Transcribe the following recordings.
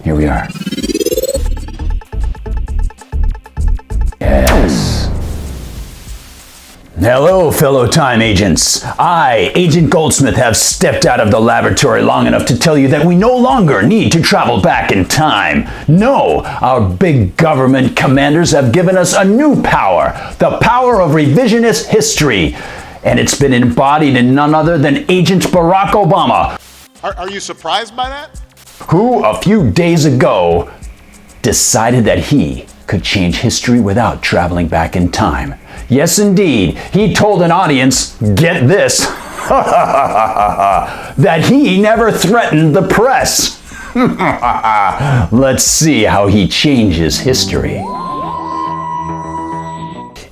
Here we are. Yes. Hello, fellow time agents. I, Agent Goldsmith, have stepped out of the laboratory long enough to tell you that we no longer need to travel back in time. No, our big government commanders have given us a new power, the power of revisionist history. And it's been embodied in none other than Agent Barack Obama. Are you surprised by that? Who, a few days ago, decided that he could change history without traveling back in time. Yes, indeed, he told an audience, get this, that he never threatened the press. Let's see how he changes history.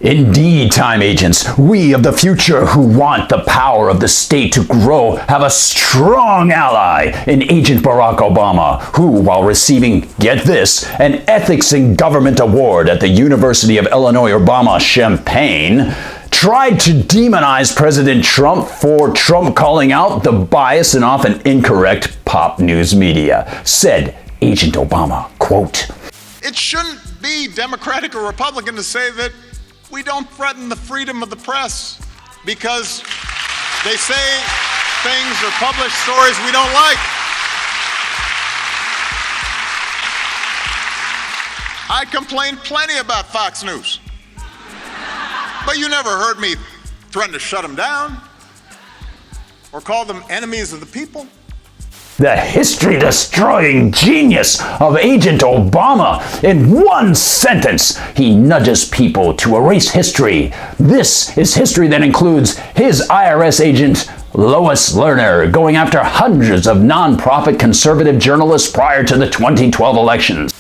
Indeed, time agents, we of the future who want the power of the state to grow have a strong ally in Agent Barack Obama, who, while receiving, get this, an Ethics in Government Award at the University of Illinois Urbana-Champaign, tried to demonize President Trump for Trump calling out the bias and often incorrect pop news media. Said Agent Obama, quote, "It shouldn't be Democratic or Republican to say that we don't threaten the freedom of the press because they say things or publish stories we don't like. I complained plenty about Fox News, but you never heard me threaten to shut them down or call them enemies of the people." The history-destroying genius of Agent Obama. In one sentence, he nudges people to erase history. This is history that includes his IRS agent, Lois Lerner, going after hundreds of nonprofit conservative journalists prior to the 2012 elections.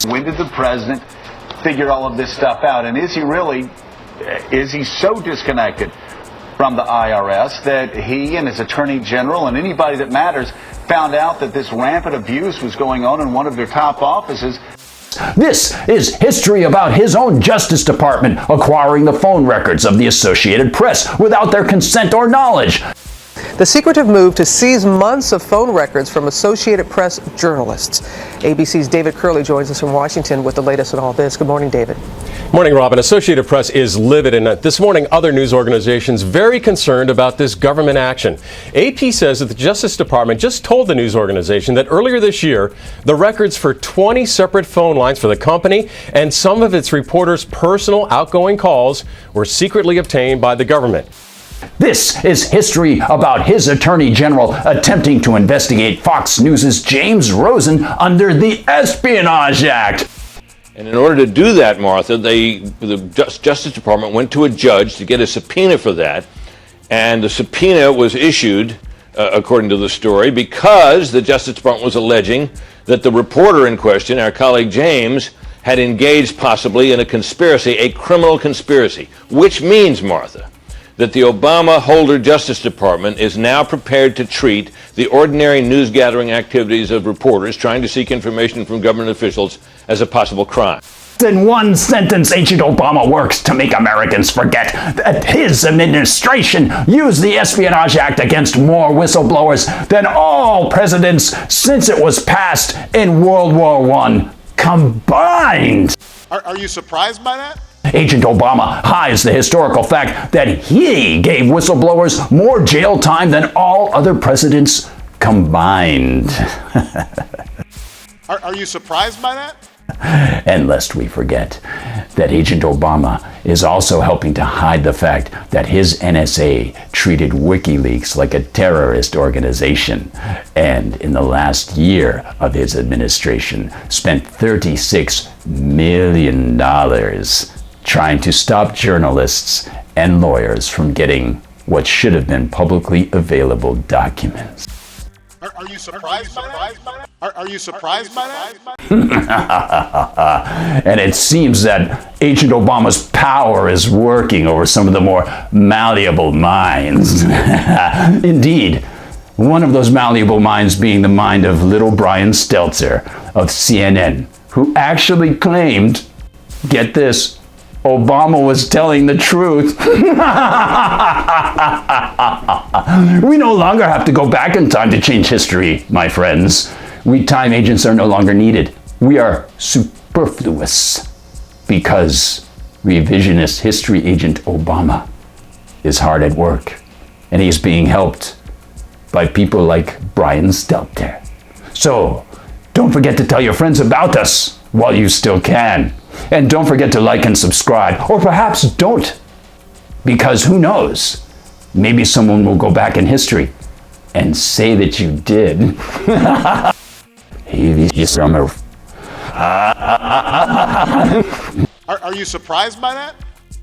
When did the president figure all of this stuff out? And is he so disconnected from the IRS that he and his attorney general and anybody that matters found out that this rampant abuse was going on in one of their top offices? This is history about his own Justice Department acquiring the phone records of the Associated Press without their consent or knowledge. The secretive move to seize months of phone records from Associated Press journalists. ABC's David Curley joins us from Washington with the latest on all this. Good morning, David. Morning, Robin. Associated Press is livid, and this morning other news organizations very concerned about this government action. AP says that the Justice Department just told the news organization that earlier this year, the records for 20 separate phone lines for the company and some of its reporters' personal outgoing calls were secretly obtained by the government. This is history about his Attorney General attempting to investigate Fox News' James Rosen under the Espionage Act. And in order to do that, Martha, the Justice Department went to a judge to get a subpoena for that. And the subpoena was issued, according to the story, because the Justice Department was alleging that the reporter in question, our colleague James, had engaged possibly in a conspiracy, a criminal conspiracy, which means, Martha, that the Obama Holder Justice Department is now prepared to treat the ordinary news gathering activities of reporters trying to seek information from government officials as a possible crime. In one sentence, Agent Obama works to make Americans forget that his administration used the Espionage Act against more whistleblowers than all presidents since it was passed in World War I combined. Are you surprised by that? Agent Obama hides the historical fact that he gave whistleblowers more jail time than all other presidents combined. Are you surprised by that? And lest we forget that Agent Obama is also helping to hide the fact that his NSA treated WikiLeaks like a terrorist organization, and in the last year of his administration spent $36 million trying to stop journalists and lawyers from getting what should have been publicly available documents. Are you surprised by that? Are you surprised by that? And it seems that Agent Obama's power is working over some of the more malleable minds. Indeed, one of those malleable minds being the mind of little Brian Stelter of CNN, who actually claimed, get this, Obama was telling the truth. We no longer have to go back in time to change history, my friends. We time agents are no longer needed. We are superfluous because revisionist history agent Obama is hard at work, and he's being helped by people like Brian Stelter. So, don't forget to tell your friends about us while you still can. And don't forget to like and subscribe, or perhaps don't, because who knows? Maybe someone will go back in history and say that you did. Are you surprised by that?